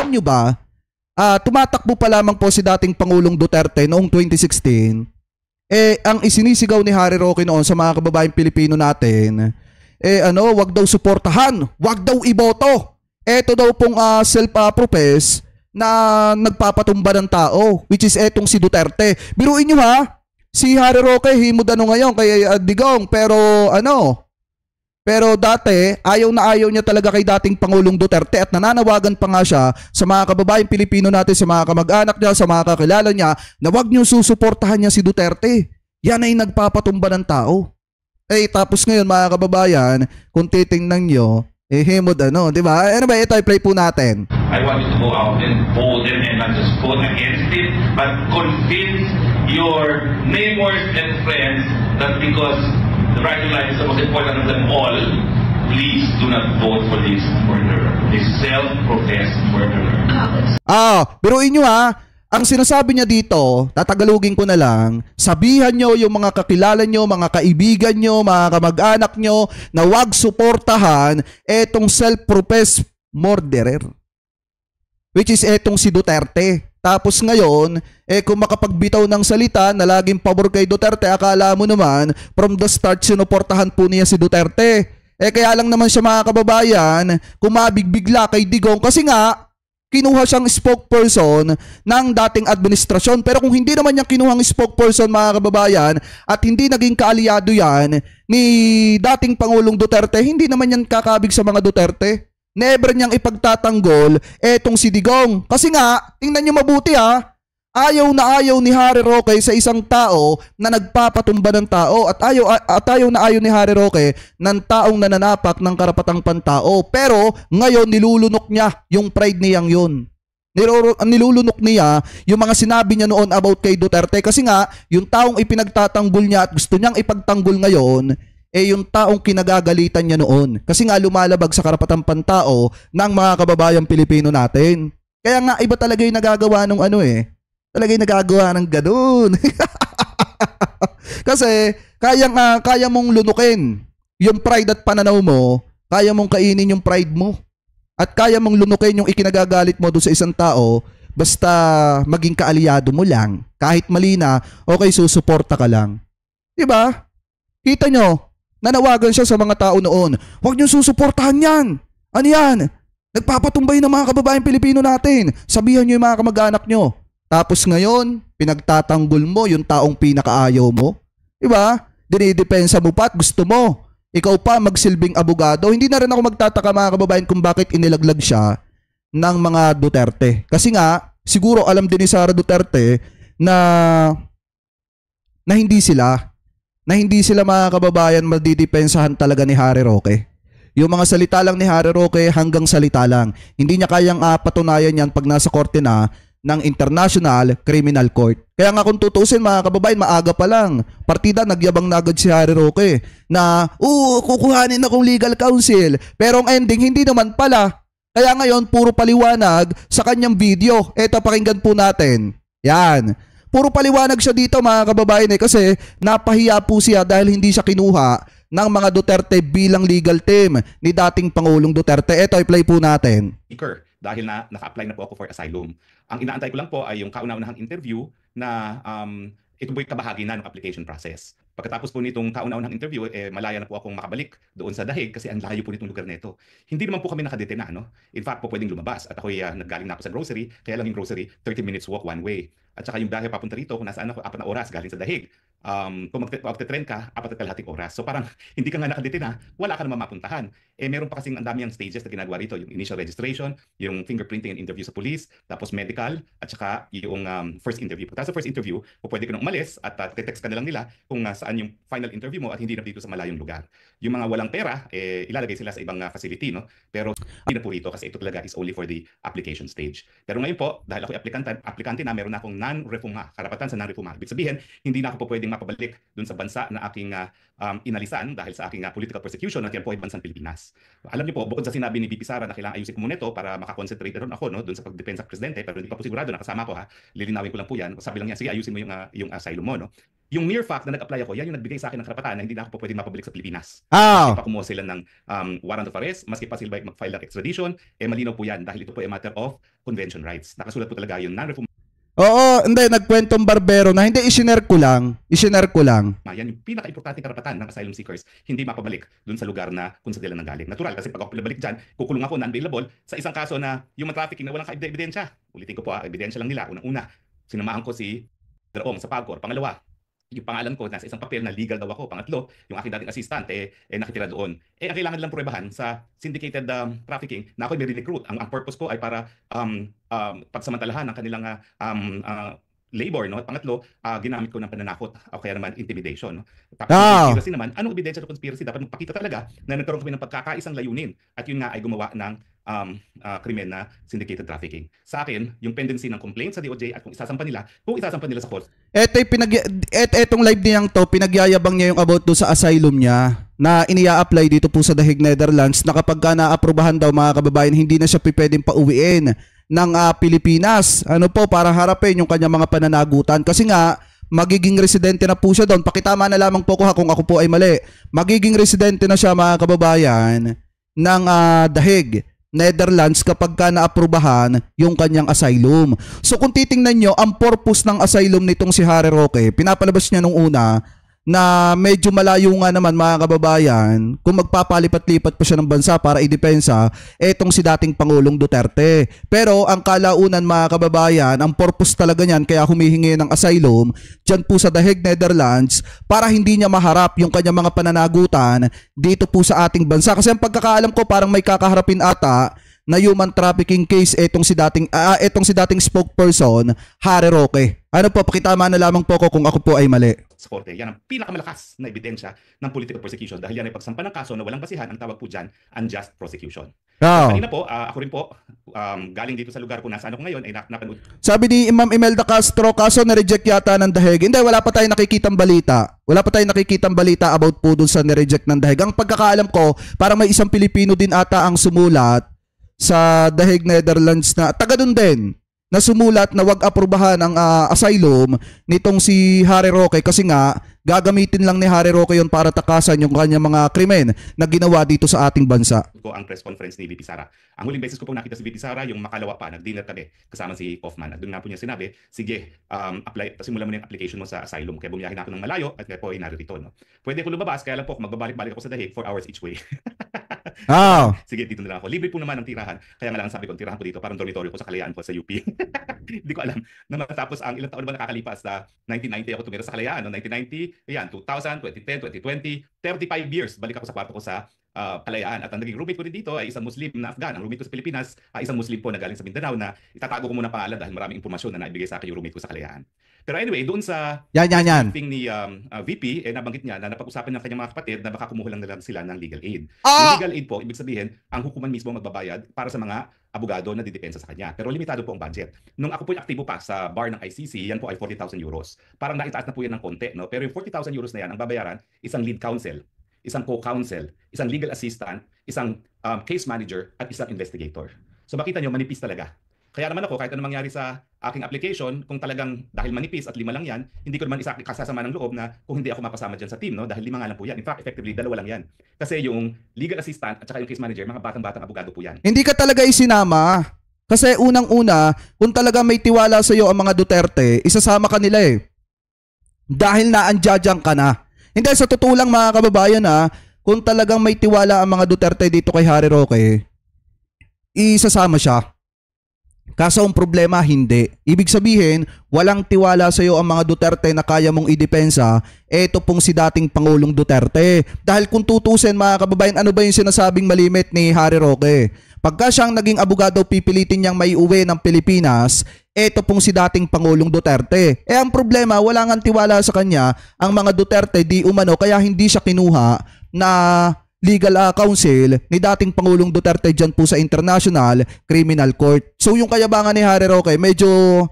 alam nyo ba, tumatakbo pa lamang po si dating Pangulong Duterte noong 2016. Ang isinisigaw ni Harry Roque noon sa mga kababayang Pilipino natin, wag daw suportahan, wag daw iboto. Ito daw pong self-profess na nagpapatumba ng tao, which is etong si Duterte. Biruin nyo ha, si Harry Roque himod ngayon kay Digong, pero dati ayaw na ayaw niya talaga kay dating Pangulong Duterte at nananawagan pa nga siya sa mga kababayang Pilipino natin, sa mga kamag-anak niya, sa mga kakilala niya, na wag niyo susuportahan niya si Duterte. Yan ay nagpapatumba ng tao. Tapos ngayon mga kababayan, kung titingnan nyo, himod di ba? Ano ba, ito i-play po natin. I want you to go out and vote and not just vote against it, but convince your neighbors and friends that because the right to life is the most important of them all, please do not vote for this murderer, this self-professed murderer. Biruin nyo ha, ang sinasabi niya dito, tatagalugin ko na lang, sabihan nyo yung mga kakilala nyo, mga kaibigan nyo, mga kamag-anak nyo, na wag suportahan etong self-professed murderer, which is etong si Duterte. Tapos ngayon, kung makapagbitaw ng salita na laging pabor kay Duterte, akala mo naman, from the start, sinuportahan po niya si Duterte. Kaya lang naman siya mga kababayan, kumabigbigla kay Digong kasi nga, kinuha siyang spokesperson ng dating administrasyon. Pero kung hindi naman niya kinuhang spokesperson mga kababayan at hindi naging kaalyado yan ni dating Pangulong Duterte, hindi naman yan kakabig sa mga Duterte. Never niyang ipagtatanggol etong si Digong. Kasi nga, tingnan niyo mabuti ha, ayaw na ayaw ni Harry Roque sa isang tao na nagpapatumba ng tao at ayaw na ayaw ni Harry Roque ng taong nananapak ng karapatang pantao. Pero ngayon nilulunok niya yung pride niyang yun. Nilulunok niya yung mga sinabi niya noon about kay Duterte kasi nga yung taong ipinagtatanggol niya at gusto niyang ipagtanggol ngayon yung taong kinagagalitan niya noon. Kasi nga lumalabag sa karapatang pantao ng mga kababayang Pilipino natin. Kaya nga iba talaga yung nagagawa ng talaga yung nagagawa ng ganun. Kasi kaya mong lunukin yung pride at pananaw mo, kaya mong kainin yung pride mo, at kaya mong lunukin yung ikinagagalit mo doon sa isang tao, basta maging kaalyado mo lang. Kahit mali na, okay, susuporta ka lang. Diba? Kita nyo, nanawagan siya sa mga tao noon, huwag nyo susuportahan yan. Ano yan? Nagpapatumbay ng mga kababayang Pilipino natin. Sabihan nyo yung mga kamag-anak nyo. Tapos ngayon, pinagtatanggol mo yung taong pinakaayaw mo. Diba? Dinidepensa mo pa at gusto mo. Ikaw pa magsilbing abogado. Hindi na rin ako magtataka mga kababayan kung bakit inilaglag siya ng mga Duterte. Kasi nga, siguro alam din ni Sara Duterte na hindi sila mga kababayan madidepensahan talaga ni Harry Roque. Yung mga salita lang ni Harry Roque hanggang salita lang. Hindi niya kayang patunayan yan pag nasa korte na ng International Criminal Court. Kaya nga kung tutusin mga kababayan, maaga pa lang, partida nagyabang na agad si Harry Roque na kukuhanin akong legal counsel. Pero ang ending hindi naman pala. Kaya ngayon puro paliwanag sa kanyang video. Eto, pakinggan po natin. Yan. Puro paliwanag siya dito mga kababayan kasi napahiya po siya dahil hindi siya kinuha ng mga Duterte bilang legal team ni dating Pangulong Duterte. Eto, i-play po natin. Dahil naka-apply na po ako for asylum. Ang inaantay ko lang po ay yung kauna-unahang interview na ito po'y kabahagi na ng application process. Pagkatapos po nitong kauna-unahang interview, malaya na po akong makabalik doon sa Dahig kasi ang layo po nitong lugar nito. Hindi naman po kami nakadetena, no? In fact po pwedeng lumabas at ako'y naggaling na ako sa grocery, kaya lang yung grocery 30 minutes walk one way. At saka yung biyahe papunta rito, kung nasaan ako, 4 na oras galing sa Dahig. Kung magte-train ka, 4.5 oras. So parang hindi ka nga nakadetina, wala ka naman mapuntahan. Meron pa kasing ang dami ang stages na ginagawa rito, yung initial registration, yung fingerprinting and interview sa police, tapos medical, at saka yung first interview. Tapos sa first interview, pwede ka nang umalis at text ka na lang nila kung saan yung final interview mo at hindi na dito sa malayong lugar. Yung mga walang pera, ilalagay sila sa ibang facility, no? Pero hindi na po rito kasi ito talaga is only for the application stage. Pero ngayon po, dahil ako aplikante na, meron na akong non-refuma, karapatan sa non-refuma. Ibig sabihin, hindi na ako po pwedeng mapabalik dun sa bansa na aking inalisan dahil sa aking political persecution at yan po ay bansang Pilipinas. Alam niyo po, bukod sa sinabi ni BP Sara na kailangan ayusin ko muna ito para makakonsentrate rin ako, no, dun sa pagdepensa sa presidente, pero hindi pa po sigurado, nakasama ko ha, lilinawin ko lang po yan. Sabi lang niya, sige ayusin mo yung asylum mo, no. Yung mere fact na nag-apply ako, yan yung nagbigay sa akin ng karapatan na hindi na ako po pwedeng mapabalik sa Pilipinas. Ah, Maski pa kumuha sila ng warrant of arrest, maski pa sila mag-file ng extradition, malinaw po yan dahil ito po ay matter of convention rights. Nakasulat po talaga yung non-refoulement. oo, hindi, nagkwentong barbero na hindi, isinare ko lang. Yan yung pinaka-importante karapatan ng asylum seekers, hindi mapabalik dun sa lugar na kung sa nila nanggaling. Natural, kasi pag ako pinabalik dyan, kukulong ako na unavailable sa isang kaso na human trafficking na walang ebidensya. Ulitin ko po, ebidensya lang nila. Unang-una, sinamahan ko si Draong sa Pagcor. Pangalawa, yung pangalan ko nasa isang papel na legal daw ako. Pangatlo, yung aking dating assistant nakitira doon. Ang kailangan nilang pruwebahan sa syndicated trafficking na ako may recruit. Ang purpose ko ay para pagsamantalahan ng kanilang labor, no? Pangatlo, ginamit ko ng pananakot o kaya naman intimidation, no? Tapos conspiracy naman, anong ebidensya ng conspiracy? Dapat magpakita talaga na nagkaroon kami ng pagkakaisang layunin at yun nga ay gumawa ng krimen na syndicated trafficking. Sa akin, yung pendency ng complaint sa DOJ at kung isasampan nila sa court. Etong live niyang to, pinagyayabang niya yung about do sa asylum niya na iniya-apply dito po sa The Hague, Netherlands, na kapag naaprubahan daw mga kababayan, hindi na siya pwedeng pauwiin ng Pilipinas. Ano po, para harapin yung kanyang mga pananagutan. Kasi nga, magiging residente na po siya doon. Pakitama na lamang po ko kung ako po ay mali. Magiging residente na siya mga kababayan ng The Hague, Netherlands kapag naaprubahan yung kanyang asylum. So kung titingnan nyo, ang purpose ng asylum nitong si Harry Roque, pinapalabas niya nung una na medyo malayo nga naman mga kababayan kung magpapalipat-lipat pa siya ng bansa para idepensa etong si dating Pangulong Duterte. Pero ang kalaunan mga kababayan, ang purpose talaga niyan kaya humihingi ng asylum dyan po sa The Hague, Netherlands para hindi niya maharap yung kanyang mga pananagutan dito po sa ating bansa. Kasi ang pagkakaalam ko parang may kakaharapin ata na human trafficking case etong si dating spokesperson Harry Roque. Ano po, pakitama na lamang po ko kung ako po ay mali. Sa korte, yan ang pinakamalakas na ebidensya ng political persecution dahil yan ay pagsampa ng kaso na walang basihan, ang tawag po dyan, unjust prosecution. Kanina po, ako rin po, galing dito sa lugar kung nasaan ako ngayon, ay napanood. Sabi ni Ma'am Imelda Castro, kaso na-reject yata ng The Hague. Hindi, wala pa tayong nakikitang balita. Wala pa tayong nakikitang balita about po dun sa na-reject ng The Hague. Ang pagkakaalam ko, parang may isang Pilipino din ata ang sumulat sa The Hague, Netherlands na taga dun din na sumulat na wag aprubahan ang asylum nitong si Harry Roque kasi nga gagamitin lang ni Harry Roque yon para takasan yung kanyang mga krimen na ginawa dito sa ating bansa. Ko ang press conference ni VP Sara. Ang huling beses ko po nakita si VP Sara yung makalawa pa, nag-dinner kami kasama si Kaufman. At doon nga po niya sinabi, sige, simulan mo na yung application mo sa asylum. Kaya bumiyahin ako ng malayo at kaya po ay naririto. No? Pwede ko lumabas, kaya lang po magbabalik-balik ako sa The Hague 4 hours each way. Sige, dito na lang ako. Libre po naman ang tirahan. Kaya nga lang sabi ko, tirahan ko dito, parang dormitory ko sa Kalayaan po sa UP. Hindi ko alam na matapos ang ilang taon ba nakakalipas na 1990 ako tumira sa Kalayaan. No? 1990, ayan, 2000, 2010, 2020, 35 years. Balik ako sa kwarto ko sa Kalayaan. At ang naging roommate ko din dito ay isang Muslim na Afghan. Ang roommate ko sa Pilipinas ay isang Muslim po na galing sa Mindanao na itatago ko muna pangalan dahil maraming impormasyon na naibigay sa akin yung roommate ko sa Kalayaan. Pero anyway, doon sa meeting ni VP, nabanggit niya na napag-usapan ng kanyang mga kapatid na baka kumuha lang sila ng legal aid. Yung legal aid po, ibig sabihin, ang hukuman mismo magbabayad para sa mga abogado na didepensa sa kanya. Pero limitado po ang budget. Nung ako po yung aktibo pa sa bar ng ICC, yan po ay 40,000 euros. Parang naitaas na po yan ng konti. No? Pero yung 40,000 euros na yan, ang babayaran, isang lead counsel, isang co-counsel, isang legal assistant, isang case manager, at isang investigator. So makita nyo, manipis talaga. Kaya naman ako, kahit ano mangyari sa aking application, kung talagang dahil manipis at 5 lang yan, hindi ko naman kasasama ng loob na kung hindi ako mapasama dyan sa team, no? Dahil 5 nga lang po yan. In fact, effectively, 2 lang yan. Kasi yung legal assistant at saka yung case manager, mga batang-batang abogado po yan. Hindi ka talaga isinama. Kasi unang-una, kung talaga may tiwala sa iyo ang mga Duterte, isasama ka nila eh. Dahil naandyadyang ka na. Hindi, sa totoo lang mga kababayan kung talagang may tiwala ang mga Duterte dito kay Harry Roque, isasama siya. Kaso ang problema, hindi. Ibig sabihin, walang tiwala sa iyo ang mga Duterte na kaya mong idepensa, eto pong si dating Pangulong Duterte. Dahil kung tutusin mga kababayan, ano ba yung sinasabing malimit ni Harry Roque? Pagka siyang naging abogado, pipilitin niyang maiuwi ng Pilipinas, eto pong si dating Pangulong Duterte. Ang problema, wala ngang tiwala sa kanya ang mga Duterte di umano, kaya hindi siya kinuha na legal counsel ni dating Pangulong Duterte dyan po sa International Criminal Court. So yung kayabangan ni Harry Roque medyo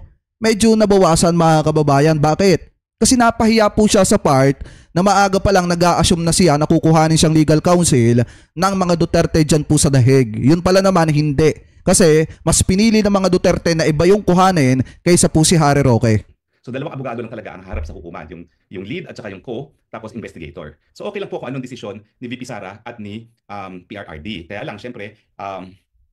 nabawasan mga kababayan. Bakit? Kasi napahiya po siya sa part na maaga pa lang nag-a-assume na siya na kukuhanin siyang legal counsel ng mga Duterte dyan po sa The Hague. Yun pala naman hindi. Kasi mas pinili ng mga Duterte na iba yung kuhanin kaysa po si Harry Roque. So dalawang abogado lang talaga ang harap sa hukuman, yung lead at saka yung tapos investigator. So okay lang po kung anong desisyon ni VP Sara at ni PRRD. Kaya lang syempre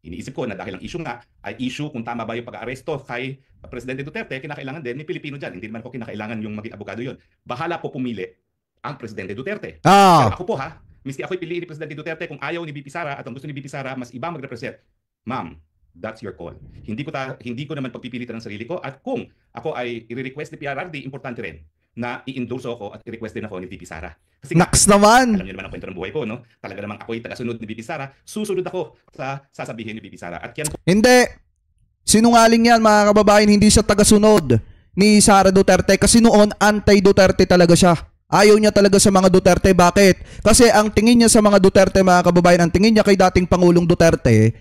iniisip ko na dahil ang issue nga ay issue kung tama ba yung pag-aaresto kay Presidente Duterte, kinakailangan din ni Pilipino dyan. Hindi naman ako kinakailangan yung maging abogado yon. Bahala po pumili ang Presidente Duterte. Pero ako po miski ako'y piliin ni Presidente Duterte, kung ayaw ni VP Sara at ang gusto ni VP Sara mas ibang mag-represent, ma'am, that's your call. Hindi ko naman pagpipilitan ng sarili ko, at kung ako ay i-request ni PRRD, importante rin na i-endorse ako at i-request din ako ni VP Sara. Kasi Naks naman! Alam niyo naman ang kwento ng buhay ko, no? Talaga namang ako'y tagasunod ni VP Sara, susunod ako sa sasabihin ni VP Sara. At yan po, Hindi. Sinungaling yan, mga kababayan. Hindi siya tagasunod ni Sara Duterte kasi noon anti-Duterte talaga siya. Ayaw niya talaga sa mga Duterte. Bakit? Kasi ang tingin niya sa mga Duterte, mga kababayan, ang tingin niya kay dating Pangulong Duterte,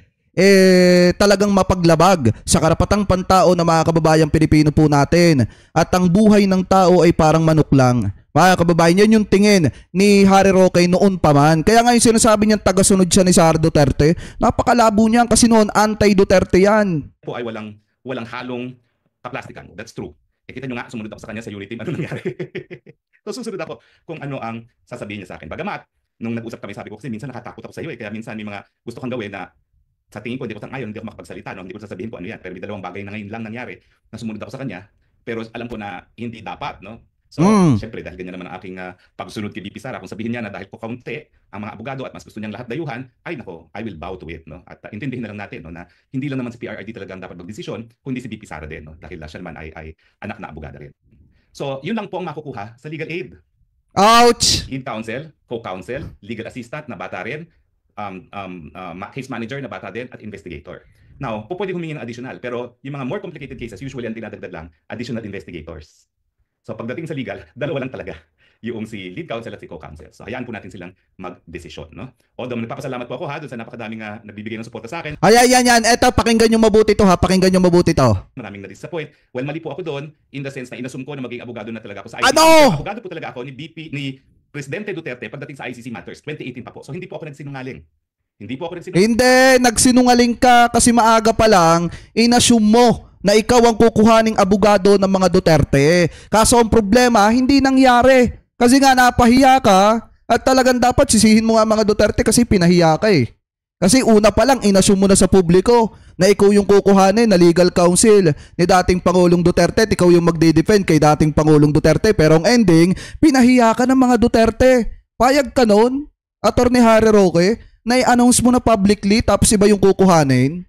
talagang mapaglabag sa karapatang pantao na mga kababayang Pilipino po natin. At ang buhay ng tao ay parang manok lang. Mga kababayan, yan yung tingin ni Harry Roque noon pa man. Kaya nga yung sinasabi niyang tagasunod siya ni Sara Duterte, napakalabo niyan kasi noon anti-Duterte yan. po ay walang halong kaplastikan. That's true. Kita nyo nga, sumunod ako sa kanya sa unit team, ano nangyari? So susunod ako kung ano ang sasabihin niya sa akin. Bagamat, nung nag-usap kami, sabi ko kasi minsan nakatakot ako sa iyo kaya minsan may mga gusto kang gawin na sa tingin ko, hindi ko sang-ayon, hindi ako makapagsalita, no? Hindi ko sasabihin ko ano yan. Pero may dalawang bagay na ngayon lang nangyari na sumunod ako sa kanya, pero alam ko na hindi dapat, no? So, syempre, dahil ganyan naman ang aking pagsunod kay VP Sara, kung sabihin niya na dahil ko kaunti ang mga abogado at mas gusto niyang lahat dayuhan, ay nako, I will bow to it, no? At intindihin na lang natin, no, na hindi lang naman si PRRD talagang dapat magdesisyon, kundi si VP Sara din, no? Dahil siya naman ay anak na abogada rin. So, yun lang po ang makukuha sa legal aid. Ouch! Lead counsel, co-counsel, legal assistant na bata rin, case manager na bata din, at investigator. Now, pwede humingi ng additional, pero yung mga more complicated cases, usually ang dinadagdag lang, additional investigators. So pagdating sa legal, dalawa lang talaga yung si lead counsel at si co-counsel. So hayaan po natin silang mag-desisyon, no? Although nagpapasalamat po ako doon sa napakadaming nagbibigay ng suporta sa akin. Yan. Eto, pakinggan nyo mabuti to ha. Pakinggan nyo mabuti to. Maraming na-disappoint. Well, mali po ako doon in the sense na inassume ko na maging abogado na talaga ako sa ICC. Ano? Abogado po talaga ako ni Presidente Duterte pagdating sa ICC Matters 2018 pa po. So hindi po ako nagsinungaling. Hindi, nagsinungaling ka kasi maaga pa lang inassume mo na ikaw ang kukuhaning abogado ng mga Duterte. Kaso ang problema, hindi nangyari. Kasi nga napahiya ka at talagang dapat sisihin mo nga mga Duterte kasi pinahiya ka eh. Kasi una pa lang, inassume mo na sa publiko na ikaw yung kukuhanin na legal counsel ni dating Pangulong Duterte at ikaw yung magde-defend kay dating Pangulong Duterte. Pero ang ending, pinahiya ka ng mga Duterte. Payag ka nun, Attorney Harry Roque, na i-announce mo na publicly tapos iba yung kukuhanin.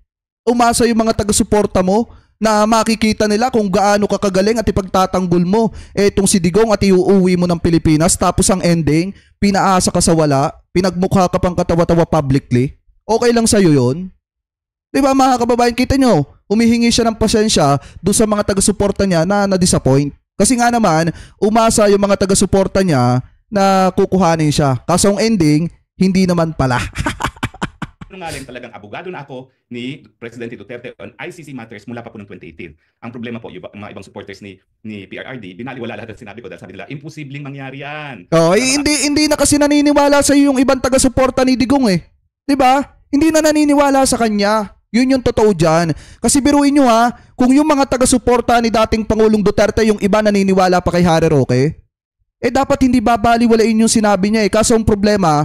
Umasa yung mga taga-suporta mo na makikita nila kung gaano ka kagaling at ipagtatanggol mo etong si Digong at iuuwi mo ng Pilipinas, tapos ang ending, pinaasa ka sa wala, pinagmukha ka pang katawa-tawa publicly. Okay lang sa'yo yun? Diba mga kababayan, kita nyo, humihingi siya ng pasensya doon sa mga taga-suporta niya na na-disappoint. Kasi nga naman, umasa yung mga taga-suporta niya na kukuhanin siya. Kaso ang ending, hindi naman pala. Sinungaling talagang abogado na ako ni Presidente Duterte on ICC Matters mula pa po noong 2018. Ang problema po, yung mga ibang supporters ni PRRD, binaliwala lahat ng sinabi ko dahil sabi nila, imposibleng mangyari yan. Hindi na kasi naniniwala sa yung ibang taga-suporta ni Digong eh. 'Di ba? Hindi na naniniwala sa kanya. Yun yung totoo dyan. Kasi biruin nyo ha, kung yung mga taga-suporta ni dating Pangulong Duterte, yung iba naniniwala pa kay Harry Roque, dapat hindi babaliwalain yung sinabi niya eh. Kaso ang problema,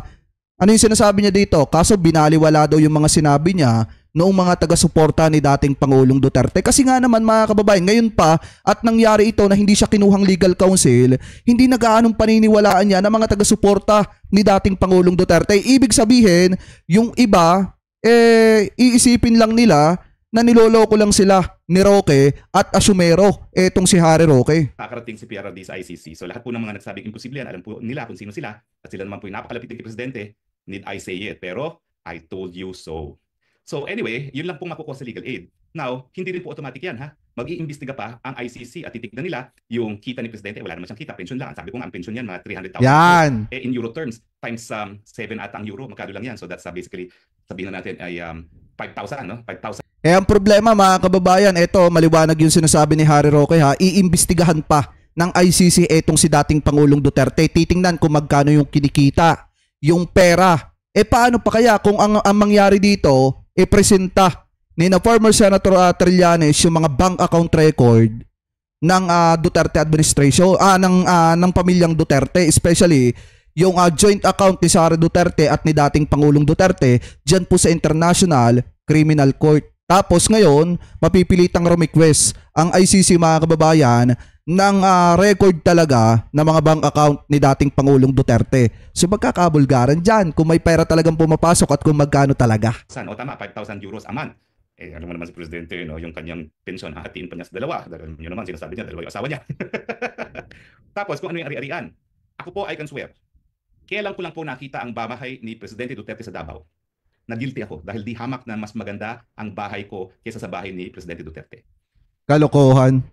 ano yung sinasabi niya dito? Kaso binaliwala daw yung mga sinabi niya noong mga taga-suporta ni dating Pangulong Duterte. Kasi nga naman mga kababayan, ngayon pa at nangyari ito na hindi siya kinuhang legal counsel, hindi nagaanong paniniwalaan niya ng mga taga-suporta ni dating Pangulong Duterte. Ibig sabihin, yung iba, iisipin lang nila na niloloko lang sila ni Roque at asumero etong si Harry Roque. Kakarating si PRRD sa ICC. So lahat po ng mga nagsabing imposible yan, alam po nila kung sino sila. At sila naman po yung napakalapit ng Presidente. Need I say it? Pero I told you so. So anyway, yun lang pong makukuha sa legal aid. Now, hindi rin po automatic yan ha. Mag-iimbestiga pa ang ICC at titignan nila yung kita ni Presidente. Wala naman siyang kita, pension lang. Sabi ko nga ang pension yan, mga 300,000. Yan. In euro terms, times 7 ata ang euro, magkano lang yan. So that's basically, sabihin na natin ay 5,000, no? 5,000. Ang problema mga kababayan, ito maliwanag yung sinasabi ni Harry Roque ha, iimbestigahan pa ng ICC etong si dating Pangulong Duterte. Titingnan kung magkano yung kinikita, yung pera. Paano pa kaya kung ang mangyari dito, presenta ni na former Senator Trillanes yung mga bank account record ng Duterte administration, ng pamilyang Duterte, especially yung joint account ni Sara Duterte at ni dating Pangulong Duterte diyan po sa International Criminal Court. Tapos ngayon, mapipilitang request ang ICC, mga kababayan, ng record talaga ng mga bank account ni dating Pangulong Duterte. So magkakabulgaran dyan kung may pera talagang pumapasok at kung magkano talaga. O tama, 5,000 euros a month. Alam mo naman si Presidente, no, yung kanyang pensyon, hatiin pa niya sa dalawa. Dahil yun naman, sinasabi niya, dalawa yung asawa niya. Tapos kung ano yung ari-arian. Ako po, I can swear. Kailan ko lang po nakita ang bahay ni Presidente Duterte sa Davao. Na-guilty ako dahil di hamak na mas maganda ang bahay ko kaysa sa bahay ni Presidente Duterte. Kalokohan.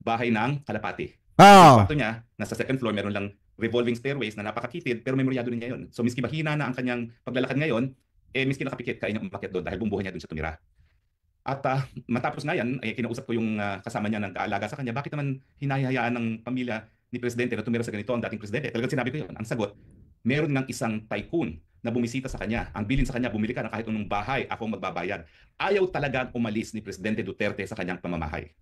Bahay ng Kalapati. Yung kwarto niya, nasa second floor, meron lang revolving stairways na napakakitid, pero memoryado niya yun. So miski mahina na ang kanyang paglalakad ngayon, miski nakapikit, kaya niya umakyat doon dahil buong buhay niya doon siya tumira. At matapos nga yan, kinausap ko yung kasama niya ng kaalaga sa kanya, bakit naman hinahayaan ng pamilya ni Presidente na tumira sa ganito ang dating Presidente? Talagang sinabi ko yun. Ang sagot, meron ng isang tycoon na bumisita sa kanya. Ang bilin sa kanya, bumili ka ng kahit anong bahay, ako ang magbabayad. Ayaw talagang umalis ni Presidente Duterte sa kanyang pamamahay.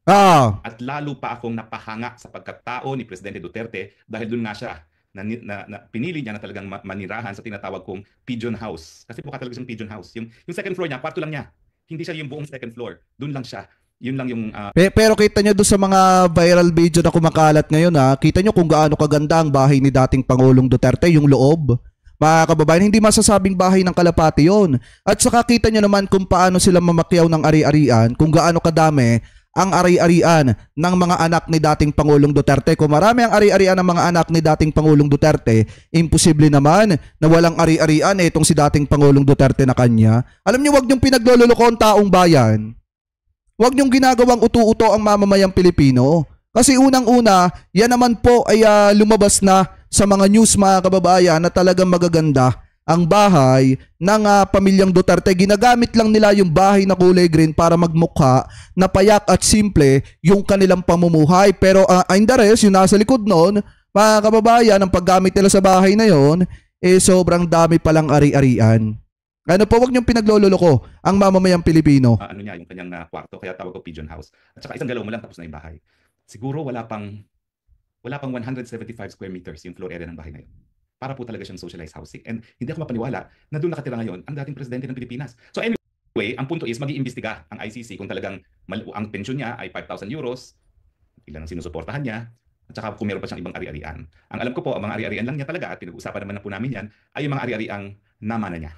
At lalo pa akong napahanga sa pagkatao ni Presidente Duterte dahil doon nga siya na pinili niya na talagang manirahan sa tinatawag kong pigeon house. Kasi po talaga siyang pigeon house. Yung second floor niya, kwarto lang niya. Hindi siya yung buong second floor. Doon lang siya. Yun lang yung... Pero kita nyo doon sa mga viral video na kumakalat ngayon, kita nyo kung gaano kaganda ang bahay ni dating Pangulong Duterte, yung loob. Mga kababayan, hindi masasabing bahay ng Kalapati yon. At saka kita nyo naman kung paano sila mamakyaw ng ari-arian, kung gaano kadami ang ari-arian ng mga anak ni dating Pangulong Duterte. Kung marami ang ari-arian ng mga anak ni dating Pangulong Duterte, imposible naman na walang ari-arian itong si dating Pangulong Duterte na kanya. Alam nyo, wag nyong pinaglololoko ang taong bayan. Wag nyong ginagawang uto-uto ang mamamayang Pilipino. Kasi unang-una, yan naman po ay lumabas na sa mga news, mga kababayan, na talagang magaganda ang bahay ng pamilyang Duterte. Ginagamit lang nila yung bahay na kulay green para magmukha na payak at simple yung kanilang pamumuhay. Pero in the rest, yung nasa likod noon, mga kababayan, ang paggamit nila sa bahay na yon, sobrang dami palang ari-arian. Ano po, wag niyong pinaglololoko ang mamamayang Pilipino. Ano niya, yung kanyang kwarto, kaya tawag ko pigeon house. At saka isang galaw mo lang tapos na yung bahay. Siguro wala pang 175 square meters yung floor area ng bahay na yun. Para po talaga siyang socialized housing. And hindi ako mapaniwala na doon nakatira ngayon ang dating Presidente ng Pilipinas. So anyway, ang punto is mag-iimbestiga ang ICC kung talagang ang pensyon niya ay 5,000 euros, ilan ang sinusuportahan niya, at saka kung meron pa siyang ibang ari-arian. Ang alam ko po, ang mga ari-arian lang niya talaga, at pinag-uusapan naman na po namin yan, ay yung mga ari-ariang namana niya.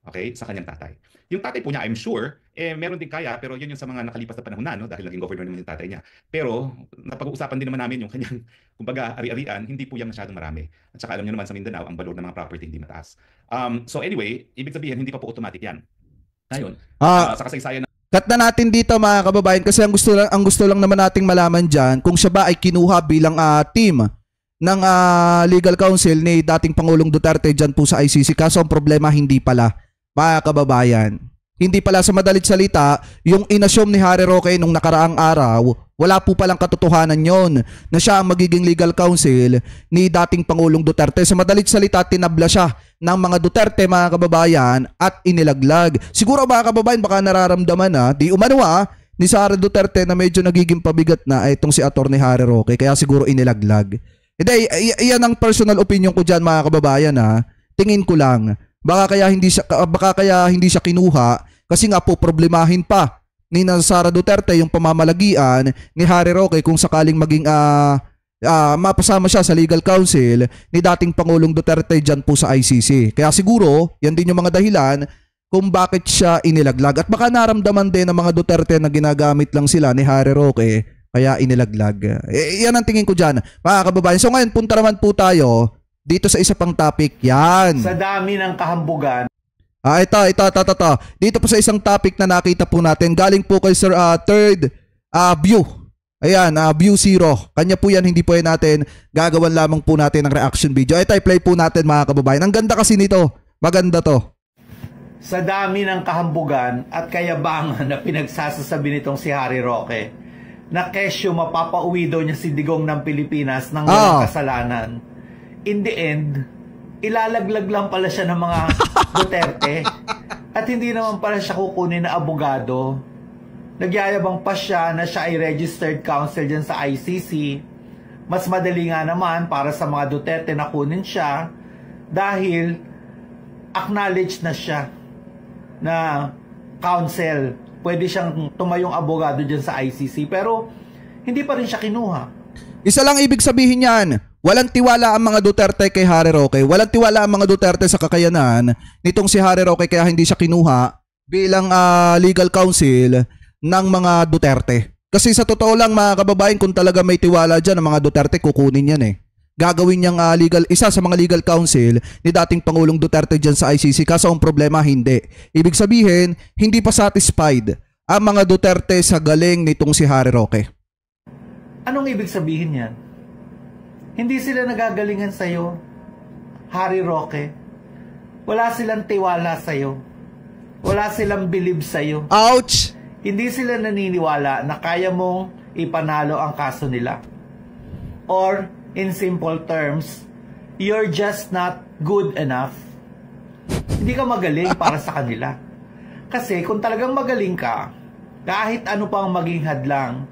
Okay? Sa kanyang tatay. Yung tatay po niya, I'm sure, meron din kaya, pero yun yung sa mga nakalipas na panahon na, no? Dahil naging governor naman yung tatay niya. Pero, napag-uusapan din naman namin yung kanyang, kumbaga, ari-arian, hindi po yan masyadong marami. At saka alam niyo naman sa Mindanao, ang valor ng mga property hindi mataas. So anyway, ibig sabihin, hindi pa po automatic yan. Ngayon, sa kasaysayan cut na natin dito, mga kababayan, kasi ang gusto lang naman nating malaman dyan, kung siya ba ay kinuha bilang team ng legal counsel ni dating Pangulong Duterte dyan po sa ICC. Kaso ang problema, hindi pala, mga kababayan. Hindi pala, sa madalit salita, yung inassume ni Harry Roque nung nakaraang araw, wala po palang katotohanan yon na siya ang magiging legal counsel ni dating Pangulong Duterte. Sa madalit salita, tinabla siya ng mga Duterte, mga kababayan, at inilaglag. Siguro, mga kababayan, baka nararamdaman di umano ni Sara Duterte na medyo nagiging pabigat na itong si Atty. Harry Roque, kaya siguro inilaglag. Hindi, iyan ang personal opinion ko dyan, mga kababayan. Tingin ko lang, baka kaya hindi siya kinuha kasi nga po problemahin pa ni Sara Duterte yung pamamalagian ni Harry Roque kung sakaling maging mapasama siya sa legal counsel ni dating Pangulong Duterte dyan po sa ICC. Kaya siguro, yan din yung mga dahilan kung bakit siya inilaglag. At baka naramdaman din ng mga Duterte na ginagamit lang sila ni Harry Roque kaya inilaglag. Yan ang tingin ko dyan, mga kababayan. So ngayon, punta naman po tayo dito sa isa pang topic. Yan. Sa dami ng kahambugan. Ito. Dito po sa isang topic na nakita po natin. Galing po kay Sir Third View. Ayan, View Zero. Kanya po yan, hindi po yan natin. Gagawan lamang po natin ng reaction video. Ito, i-play po natin, mga kababayan. Ang ganda kasi nito. Maganda to. Sa dami ng kahambugan at kayabangan na pinagsasasabi nitong si Harry Roque, na kesyo mapapauwi daw niya si Digong ng Pilipinas nang walang kasalanan. In the end, ilalaglag lang pala siya ng mga Duterte at hindi naman pala siya kukunin na abogado Nagyayabang pa siya na siya ay registered counsel dyan sa ICC. Mas madali nga naman para sa mga Duterte na kunin siya dahil acknowledged na siya na counsel. Pwede siyang tumayong abogado dyan sa ICC pero hindi pa rin siya kinuha. Isa lang ibig sabihin yan, walang tiwala ang mga Duterte kay Harry Roque. Walang tiwala ang mga Duterte sa kakayanan nitong si Harry Roque kaya hindi siya kinuha bilang legal counsel ng mga Duterte. Kasi sa totoo lang mga kababayan, kung talaga may tiwala dyan ang mga Duterte, kukunin yan eh. Gagawin niyang isa sa mga legal counsel ni dating Pangulong Duterte dyan sa ICC. Kaso ang problema, hindi. Ibig sabihin, hindi pa satisfied ang mga Duterte sa galing nitong si Harry Roque. Anong ibig sabihin yan? Hindi sila nagagalingan sa'yo, Harry Roque. Wala silang tiwala sa'yo. Wala silang believe sa'yo. Ouch! Hindi sila naniniwala na kaya mong ipanalo ang kaso nila. Or, in simple terms, you're just not good enough. Hindi ka magaling para sa kanila. Kasi kung talagang magaling ka, kahit ano pa ang maging hadlang,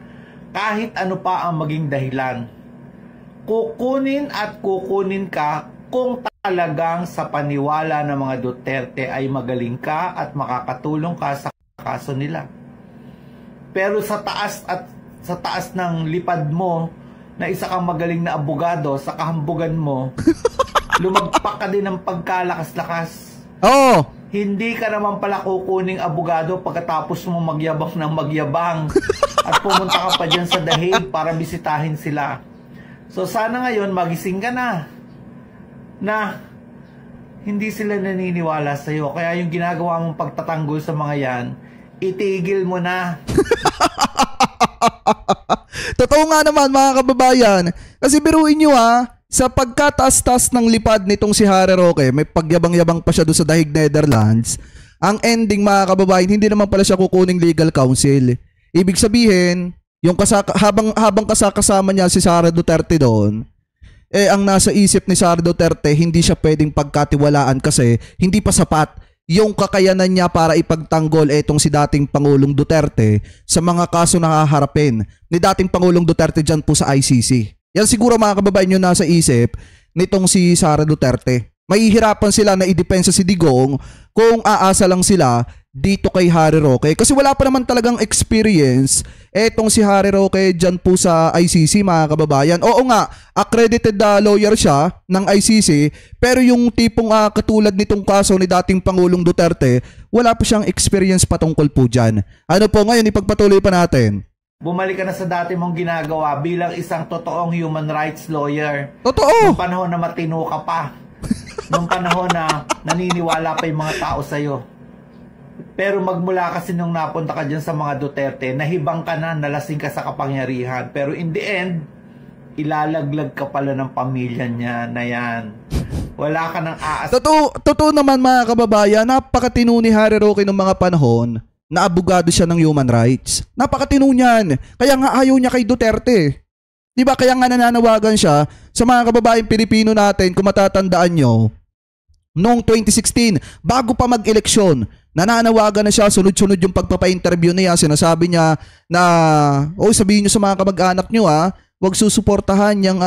kahit ano pa ang maging dahilan, kukunin at kukunin ka kung talagang sa paniwala ng mga Duterte ay magaling ka at makakatulong ka sa kaso nila. Pero sa taas ng lipad mo na isa kang magaling na abogado, sa kahambugan mo, lumagpak ka din ng pagkalakas-lakas. Oo. Hindi ka naman pala kukuning abogado pagkatapos mo magyabang ng magyabang at pumunta ka pa dyan sa The Hague para bisitahin sila. So sana ngayon magising ka na hindi sila naniniwala sa'yo. Kaya yung ginagawa mong pagtatanggol sa mga yan, itigil mo na. Totoo nga naman mga kababayan. Kasi biruin nyo sa pagkataas-taas ng lipad nitong si Harry Roque, may pagyabang-yabang pa siya doon sa The Hague, Netherlands. Ang ending mga kababayan, hindi naman pala siya kukuning legal counsel. Ibig sabihin, yung habang kasama niya si Sara Duterte doon, ang nasa isip ni Sara Duterte, hindi siya pwedeng pagkatiwalaan kasi hindi pa sapat yung kakayanan niya para ipagtanggol etong si dating Pangulong Duterte sa mga kaso na haharapin ni dating Pangulong Duterte dyan po sa ICC. Yan siguro mga kababayan yung nasa isip nitong si Sara Duterte. Mahihirapan sila na idepensa si Digong kung aasa lang sila dito kay Harry Roque. Kasi wala pa naman talagang experience etong si Harry Roque dyan po sa ICC mga kababayan. Oo nga, accredited lawyer siya ng ICC, pero yung tipong katulad nitong kaso ni dating Pangulong Duterte, wala pa siyang experience patungkol po dyan. Ano po ngayon, ipagpatuloy pa natin. Bumalik ka na sa dati mong ginagawa bilang isang totoong human rights lawyer. Totoo! Noong panahon na matino ka pa. Noong panahon na naniniwala pa yung mga tao sa'yo. Pero magmula kasi nung napunta ka dyan sa mga Duterte, nahibang ka na, nalasing ka sa kapangyarihan. Pero in the end, ilalaglag ka pala ng pamilya niya na yan. Wala ka nang Totoo naman mga kababayan, napakatino ni Harry Roque ng mga panahon na abogado siya ng human rights. Napakatino niyan. Kaya nga ayaw niya kay Duterte. Diba? Kaya nga nananawagan siya sa mga kababayan Pilipino natin, kung matatandaan nyo, noong 2016, bago pa mag-eleksyon, nananawagan na siya, sunod-sunod yung pagpapa-interview niya, sinasabi niya na, sabihin nyo sa mga kamag-anak nyo huwag susuportahan yung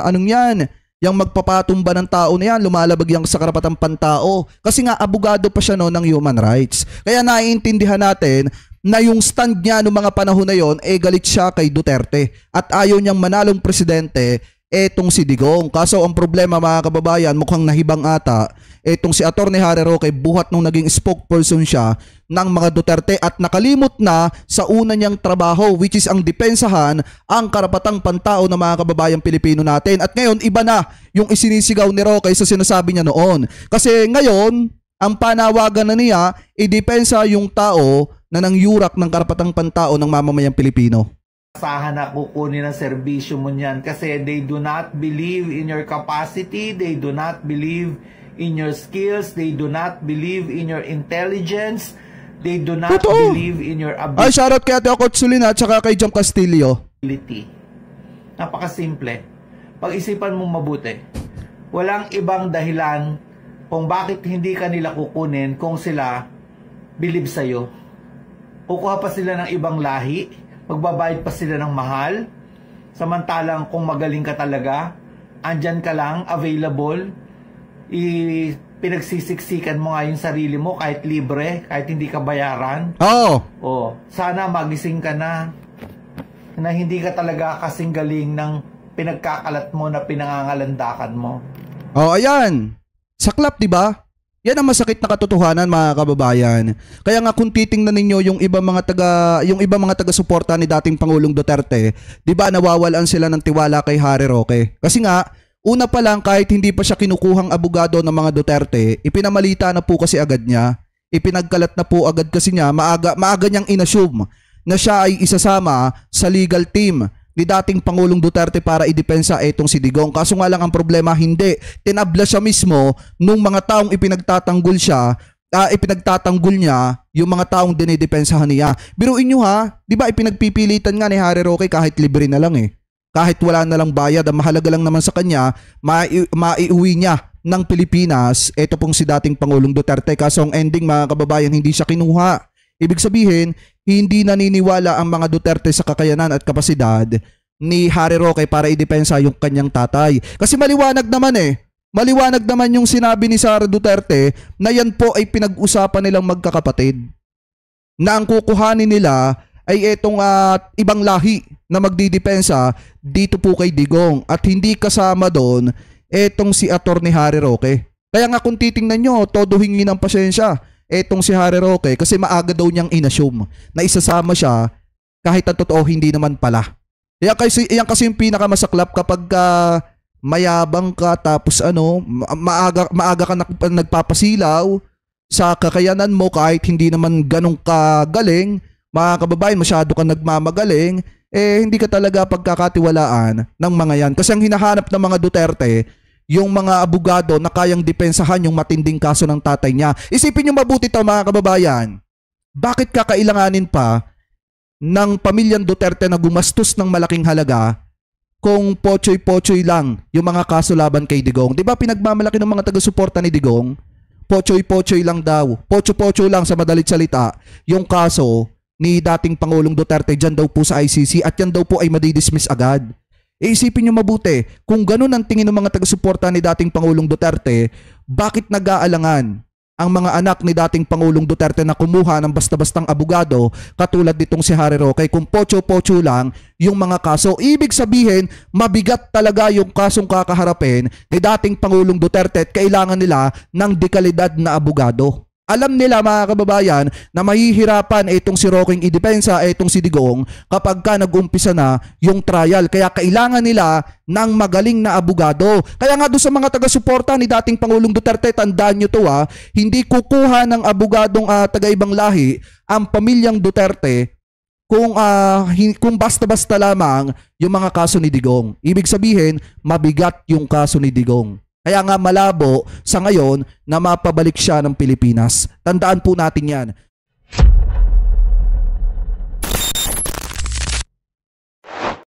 anong yan, yung magpapatumba ng tao na yan, lumalabag yung sa karapatang pantao. Kasi nga, abogado pa siya ng human rights. Kaya naiintindihan natin na yung stand niya noong mga panahon na yon, galit siya kay Duterte. At ayaw niyang manalong presidente, etong si Digong. Kaso ang problema mga kababayan, mukhang nahibang ata, etong si Atty. Harry Roque, buhat nung naging spokesperson siya ng mga Duterte at nakalimot na sa una niyang trabaho, which is ang depensahan ang karapatang pantao ng mga kababayang Pilipino natin. At ngayon, iba na yung isinisigaw ni Roque sa sinasabi niya noon. Kasi ngayon, ang panawagan na niya, idepensa yung tao na nangyurak ng karapatang pantao ng mamamayang Pilipino. Asahan na kukunin ang serbisyo mo niyan kasi they do not believe in your capacity, they do not believe in your skills, they do not believe in your intelligence, they do not believe in your ability. Ay, shoutout kay Ate Okot Sulina at saka kay John Castillo. Napakasimple. Pag-isipan mong mabuti. Walang ibang dahilan kung bakit hindi ka nila kukunin kung sila believe sa'yo. kukuha pa sila ng ibang lahi, magbabayad pa sila ng mahal. Samantalang kung magaling ka talaga, andyan ka lang, available, pinagsisiksikan mo nga yung sarili mo kahit libre, kahit hindi ka bayaran. Oo. Sana magising ka na hindi ka talaga kasing galing ng pinagkakalat mo na pinangangalandakan mo. Ayan. Saklap, di ba? Yan ang masakit na katotohanan, mga kababayan. Kaya nga kung titingnan ninyo yung ibang mga taga-suporta ni dating Pangulong Duterte, 'di ba nawawalan sila ng tiwala kay Harry Roque? Kasi nga una pa lang, kahit hindi pa siya kinukuhang abogado ng mga Duterte, ipinamalita na po kasi agad niya, ipinagkalat na po agad kasi niya, maaga niyang inassume na siya ay isasama sa legal team ni dating Pangulong Duterte para idepensa etong si Digong. Kaso nga lang ang problema, hindi. Tinabla siya mismo nung mga taong ipinagtatanggol niya yung mga taong dinidepensahan niya. Biruin nyo ha, di ba ipinagpipilitan nga ni Harry Roque kahit libre na lang kahit wala na lang bayad, ang mahalaga lang naman sa kanya, maiuwi niya ng Pilipinas, ito pong si dating Pangulong Duterte. Kaso ang ending, mga kababayan, hindi siya kinuha. Ibig sabihin, hindi naniniwala ang mga Duterte sa kakayanan at kapasidad ni Harry Roque para idepensa yung kanyang tatay. Kasi maliwanag naman yung sinabi ni Sara Duterte na yan po ay pinag-usapan nilang magkakapatid. Na ang kukuhanin nila ay etong ibang lahi na magdidepensa dito po kay Digong, at hindi kasama doon etong si Attorney Harry Roque. Kaya nga kung titingnan nyo, todo hingi ng pasensya etong si Harry Roque kasi maaga daw niyang inassume na isasama siya kahit ang totoo hindi naman pala. Yan kasi yung pinakamasaklap kapag mayabang ka tapos maaga ka nagpapasilaw sa kakayanan mo kahit hindi naman ganun kagaling. Mga kababayan, masyado ka nagmamagaling, hindi ka talaga pagkakatiwalaan ng mga yan. Kasi ang hinahanap ng mga Duterte, yung mga abogado na kayang depensahan yung matinding kaso ng tatay niya. Isipin nyo mabuti ito, mga kababayan. Bakit kakailanganin pa ng pamilyang Duterte na gumastos ng malaking halaga kung pochoy-pochoy lang yung mga kaso laban kay Digong? Di ba pinagmamalaki ng mga taga-suporta ni Digong? Pochoy-pochoy lang daw. Pocho-pocho lang sa madalit salita yung kaso ni dating Pangulong Duterte dyan daw po sa ICC, at yan daw po ay madidismiss agad. Isipin nyo mabuti, kung ganun ang tingin ng mga taga-suporta ni dating Pangulong Duterte, bakit nag-aalangan ang mga anak ni dating Pangulong Duterte na kumuha ng basta-bastang abogado katulad nitong si Harry Roque kung pocho-pocho lang yung mga kaso? Ibig sabihin, mabigat talaga yung kasong kakaharapin ni dating Pangulong Duterte at kailangan nila ng dekalidad na abogado. Alam nila, mga kababayan, na mahihirapan itong si Roque idepensa, itong si Digong kapag ka nag-umpisa na yung trial. Kaya kailangan nila ng magaling na abogado. Kaya nga doon sa mga taga-suporta ni dating Pangulong Duterte, tandaan nyo to hindi kukuha ng abogadong taga-ibang lahi ang pamilyang Duterte kung basta-basta lamang yung mga kaso ni Digong. Ibig sabihin, mabigat yung kaso ni Digong. Kaya nga malabo sa ngayon na mapabalik siya ng Pilipinas. Tandaan po natin yan.